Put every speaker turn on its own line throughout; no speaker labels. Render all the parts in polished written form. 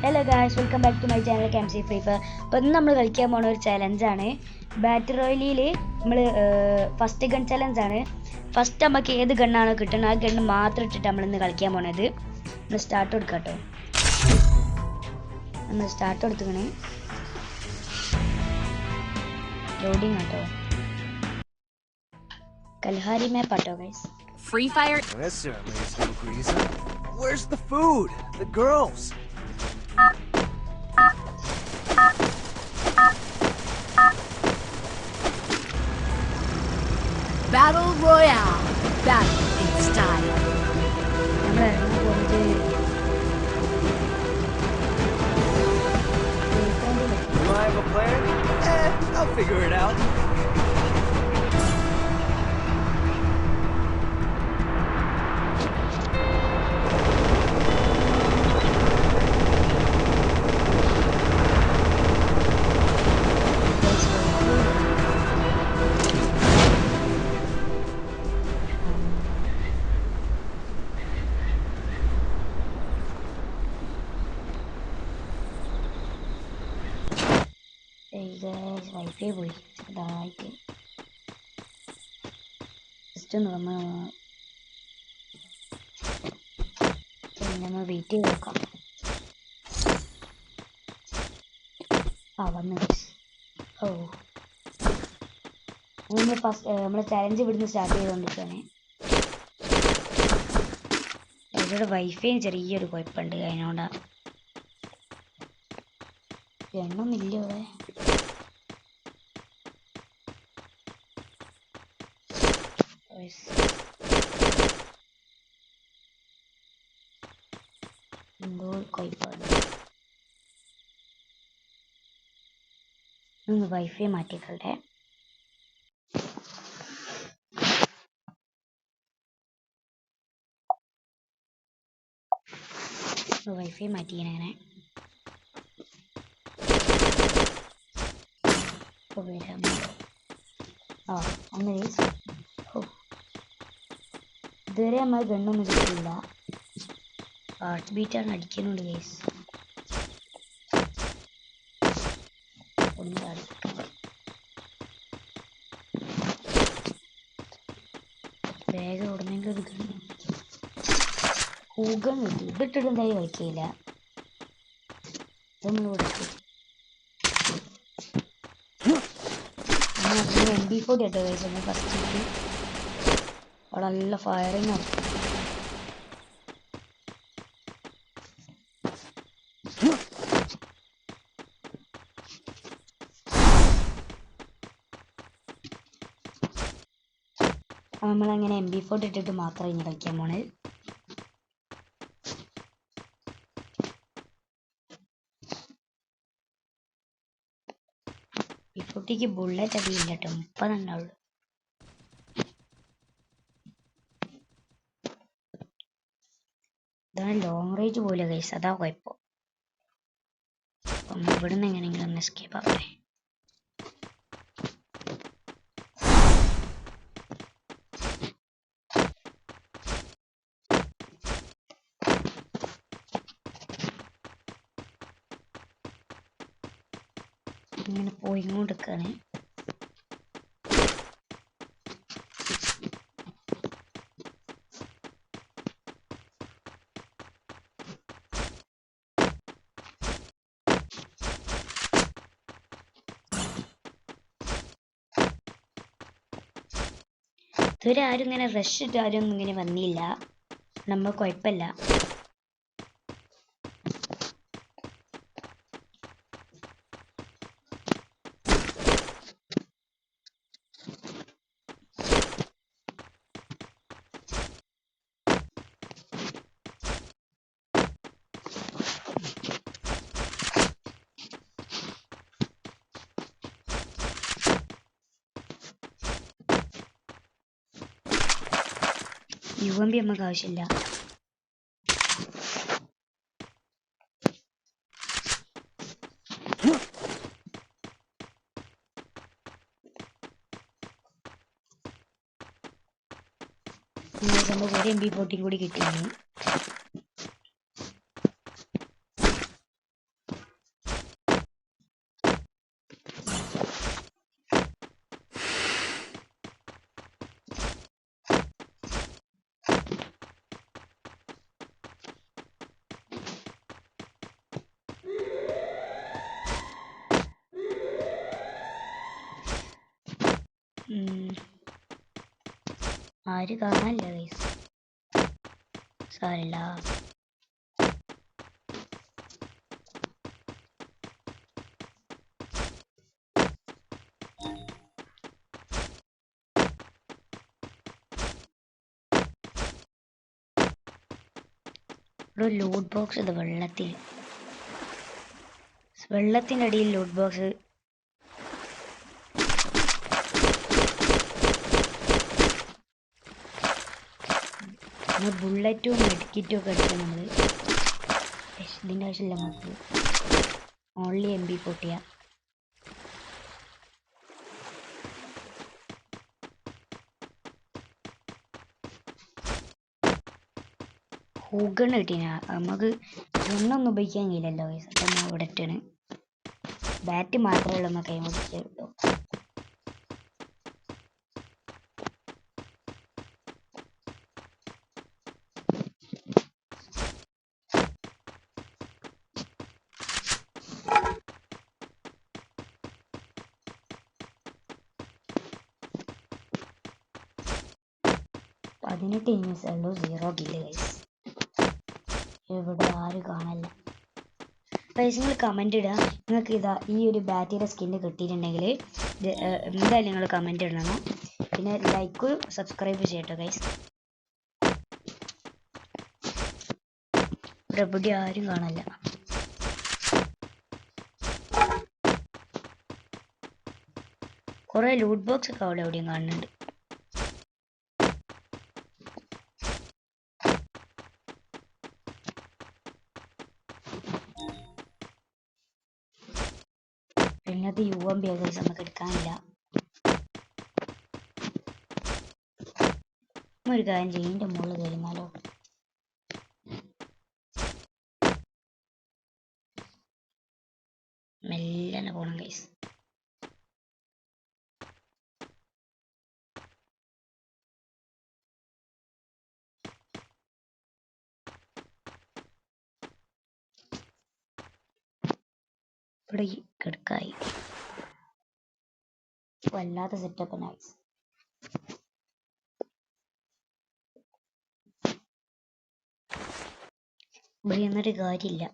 Hello guys, welcome back to my channel KMC Free Fire. അപ്പോൾ ഇന്ന് നമ്മൾ കളിക്കാൻ പോകുന്ന ഒരു ചലഞ്ചാണ്. ബാറ്റിൽ റോയലിൽ നമ്മൾ ഫസ്റ്റ് ഗൺ ചലഞ്ചാണ്. ഫസ്റ്റ് നമുക്ക് ഏത് ഗണ്ണാണോ കിട്ടുന്നത് ആ ഗണ്ണ് മാത്രം ഇട്ടിട്ട് നമ്മളിന്ന് കളിക്കാൻ പോണത്. നമ്മൾ സ്റ്റാർട്ട് കൊടുക്കാം കേട്ടോ. നമ്മൾ സ്റ്റാർട്ട് കൊടുത്തുകണേ, ലോഡിങ് കേട്ടോ. കൽഹാരി മാപ്പ് ആട്ടോ guys.
Free Fire.
This certainly is no greaser. Where's the food? The girls?
Battle Royale. Battle in style.
നമ്മൾ ഇറങ്ങാൻ പോകുന്നത്
Do I have a plan? I'll figure it out.
Wifi പോയി ചെറുതായിട്ട്. Just ഒന്ന് നമ്മൾ wait ചെയ്ത് നോക്കാം. വന്നു. ഓ, നമ്മൾ ഫസ്റ്റ് നമ്മൾ ചലഞ്ച് ഇവിടുന്ന് സ്റ്റാർട്ട് ചെയ്തുകൊണ്ടിരിക്കുകയാണ്. ഇവിടെ വൈഫൈയും ചെറിയൊരു കുഴപ്പമുണ്ട്, അതിനോടാ എണ്ണൊന്നുമില്ല ഇവിടെ. എന്തോ കുഴപ്പമാണ്. ഒന്ന് വൈഫൈ മാറ്റിക്കളെ. വൈഫൈ മാറ്റിങ്ങനെ ഇതുവരെ നമ്മൾ ഗണ്ണൊന്നും കിട്ടിയില്ല. ഹാർട്ട് ബീറ്റാണ് അടിക്കുന്നുണ്ട് ഗൈസ്. വേഗം ഉടനെങ്കിലും ഒരു ഗണ്ണ് ഊഗം കിട്ടി. ഇതിട്ടിട്ട് എന്തായാലും കളിക്കില്ല. നമ്മൾ കൊടുക്കും. MP40 കേട്ടോ ഗൈസ്. ഫസ്റ്റ് അവിടെ നല്ല ഫയറിങ് ആണ്. നമ്മളങ്ങനെ MP40 ഇട്ടിട്ട് മാത്രമേ ഇനി കളിക്കാൻ പോണേ. MP40ക്ക് ബുള്ളറ്റ് അധികമില്ല കേട്ടോ, 30 ഉണ്ടാവുള്ളൂ. ഇതാണ് ലോങ് റേഞ്ച് പോലെ ഗൈസ്, അതാ കുഴപ്പം. അപ്പം ഇവിടുന്ന് എങ്ങനെയെങ്കിലും ഒന്ന് എസ്കേപ്പ് ആവട്ടെ. ഇങ്ങനെ പോയിക്കൊണ്ടിരിക്കുകയാണ്. ഇതുവരെ ആരും ഇങ്ങനെ റഷ് ഇട്ട് ആരും ഒന്നും ഇങ്ങനെ വന്നില്ല. നമ്മൾ കുഴപ്പമില്ല. UMP നമുക്ക് ആവശ്യമില്ല. നമുക്ക് ഒരു MP40 കൂടി കിട്ടിയിരുന്നു. ആര് കാണാനില്ല ഗൈസ്. സാരില്ല. ഒരു ലൂട്ട് ബോക്സ് ഇത് വെള്ളത്തിനടിയിൽ ലൂട്ട് ബോക്സ്. ബുള്ളറ്റും മെഡിക്കിറ്റും ഒക്കെ എടുത്ത് നമ്മൾ ഇതിൻ്റെ ആവശ്യമില്ല നമുക്ക്. Only MP40. ഹൂഗണ് കിട്ടീന നമുക്ക് ഗണ്ണൊന്നും ഉപയോഗിക്കാൻ കഴിയില്ലല്ലോ. അപ്പം ഇവിടെ ഇട്ടാണ്. ബാറ്റ് മാത്രമേ ഉള്ളൂ നമുക്ക് കൈ കിട്ടും. പതിനെട്ട് ഇന്നിങ്സേ ഉള്ളൂ, 0 കില്ല് ഗൈസ്. ഇവിടെ ആരും കാണല്ല ഗൈസ്. നിങ്ങൾ കമന്റ് ഇടുക നിങ്ങൾക്ക് ഇതാ ഈ ഒരു ബാറ്റിയുടെ സ്കിന്ന് കിട്ടിയിട്ടുണ്ടെങ്കിൽ എന്തായാലും നിങ്ങൾ കമന്റ് ഇടണം. പിന്നെ ലൈക്ക് സബ്സ്ക്രൈബ് ചെയ്യട്ടോ ഗൈസ്. ഇവിടെ ആരും കാണല്ല. കുറെ ലൂട്ട് ബോക്സ് ഒക്കെ അവിടെ എവിടെയും കാണുന്നുണ്ട്. പിന്നെ അത് UMP ഗൈസ്, നമുക്ക് എടുക്കാനില്ല. ഒരു കാര്യം ചെയ്യും, ഇതിന്റെ മുകളിൽ കയറുന്നാലോ. മെല്ലനെ പോണം ഗൈസ്. ഇവിടെ കിടക്കായി വല്ലാത്ത സെറ്റപ്പ് നൈസ്. ഇവിടെ എന്നൊരു കാര്യമില്ല.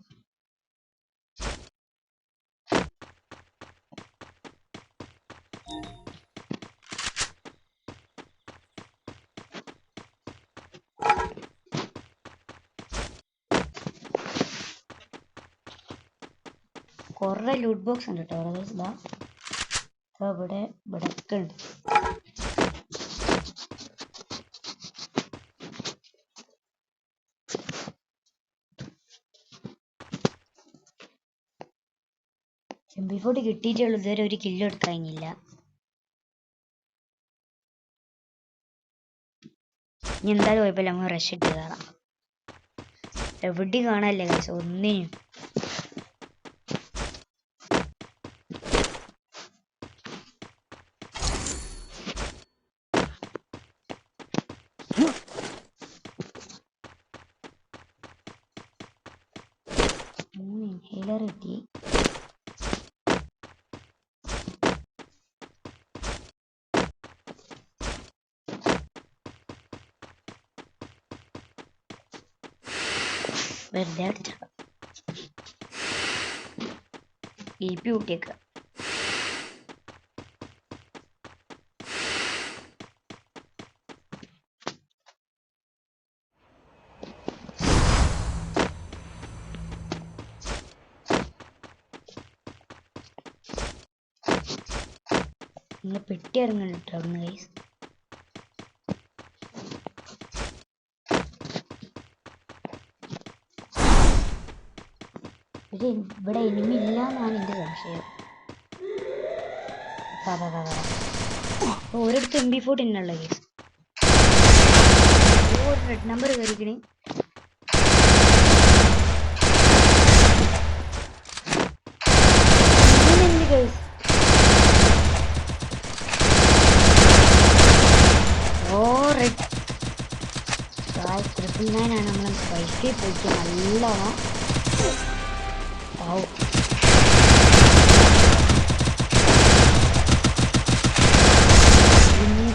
കുറെ ലൂട്ട് ബോക്സ് ഉണ്ട് കേട്ടോ ഇവിടെ ഒക്കെ ഉണ്ട്. MP40 കിട്ടിയിട്ടുള്ളൂ, ഇതുവരെ ഒരു കില്ല് എടുക്കാൻ കഴിഞ്ഞില്ല. ഇനി എന്തായാലും കുഴപ്പമില്ല, നമ്മൾ റഷ് ഇട്ട് കയറാം. എവിടെയും കാണാനല്ലേ ഗൈസ് ഒന്നിനും. ഇൻഹേലർ കിട്ടി. വെറുതെ അടിച്ച EP കൂട്ടിയേക്ക. നിങ്ങൾ പെട്ടി ഇറങ്ങുന്നുണ്ട് അവിടുന്ന് ഗൈസ്. ഇവിടെ എനിമി ഇല്ല എന്നാണ് എൻ്റെ സംശയം. ഒരിടത്ത് MP40 തന്നെയുള്ള കേസ്. റെഡ് നമ്പർ കയറിക്കണേ. റെഡ് 999 ആണ് നമ്മൾ വൈഫൈ പോയിട്ട് നല്ലോണം.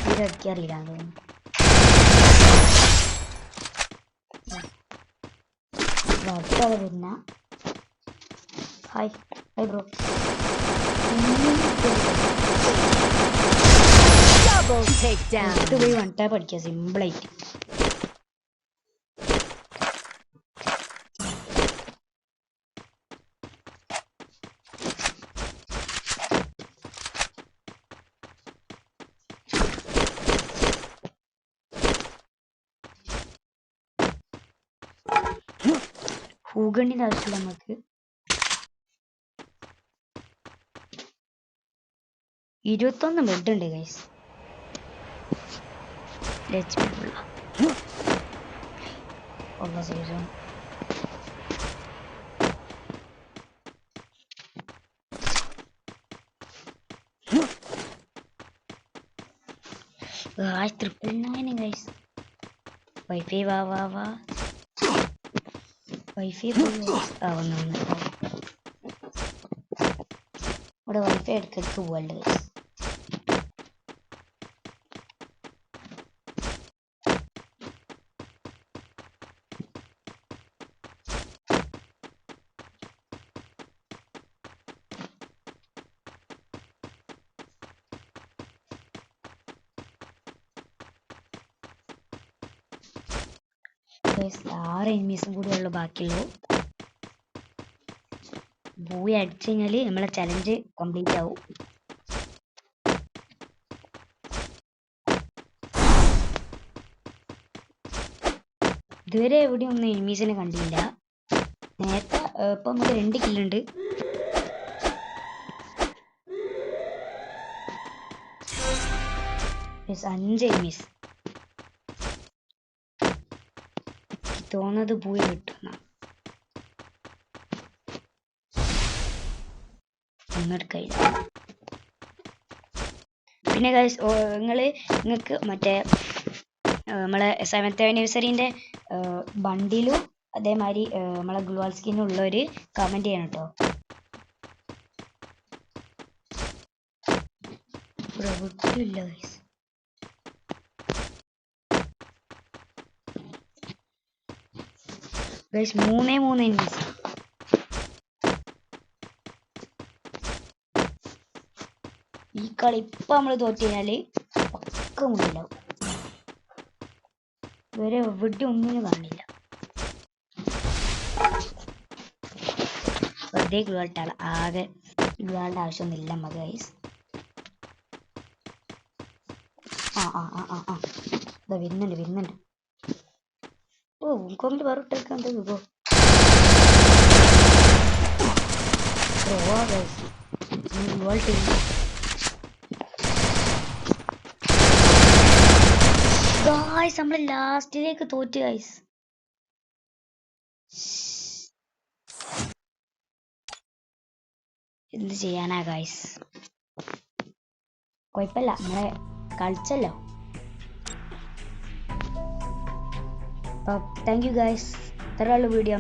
തീരെ അടിക്കാറില്ല തോന്നുന്നു. അടുത്താളെ വരുന്ന hi hi bro.
Double takedown.
പോയി വൺ ടാപ്പ് അടിക്കുക സിമ്പിളായിട്ട്. ഹൂഗണിന്റെ ആവശ്യമില്ല നമുക്ക്. 21 ബെഡ് ഉണ്ട് ഗൈസ്. Season $999 guys. വൈഫൈ വാ വൈഫൈ വന്ന് ഇവിടെ വൈഫൈ ഇടയ്ക്കിടയ്ക്ക് പോകണ്ട് ഗൈസ്. ആറ് എനിമീസും കൂടി ഉള്ളു ബാക്കിയുള്ളൂ. പോയി അടിച്ചു കഴിഞ്ഞാല് നമ്മളെ ചലഞ്ച് കംപ്ലീറ്റ് ആവും. ഇതുവരെ എവിടെയും ഒന്നും എനിമീസിനെ കണ്ടില്ല. നേരത്തെ ഇപ്പൊ നമുക്ക് 2 കില്ലുണ്ട്. Yes, 5 enemies. തോന്നുന്നത് പോയി കിട്ടുന്ന ഒന്നെടുക്കില്ല. പിന്നെ ഗൈസ് നിങ്ങൾക്ക് മറ്റേ നമ്മളെ 7th ആനിവേഴ്സറിന്റെ ബണ്ടിലും അതേമാതിരി നമ്മളെ ഗ്ലുവാൾ സ്കിന്നും ഉള്ളവര് കമന്റ് ചെയ്യണം കേട്ടോ. വിട്ടില്ല ഗൈസ്. Guys 3 enemies. ഈ കളി ഇപ്പൊ നമ്മള് തോറ്റ് കഴിഞ്ഞാല് ഒക്കെ മുന്നിലാവും. ഇവരെ എവിടെ ഒന്നിനും കാണില്ല. വെറുതെ ഗ്ലുവാൾട്ടാണ്. ആകെ ഗ്ലുവാളിന്റെ ആവശ്യമൊന്നുമില്ല നമുക്ക് ഗൈസ്. വരുന്നുണ്ട്. ഓ കോമിൽ വേറെ ഇട്ടേക്കാണ്ട് ഗൈസ്. ഗായ്സ് നമ്മള് ലാസ്റ്റിലേക്ക് തോറ്റ് ഗൈസ്. എന്ത് ചെയ്യാനാ ഗൈസ്. കുഴപ്പമില്ല, നമ്മളെ കളിച്ചല്ലോ. Thank you guys. ഇത്രയുള്ള വീഡിയോ.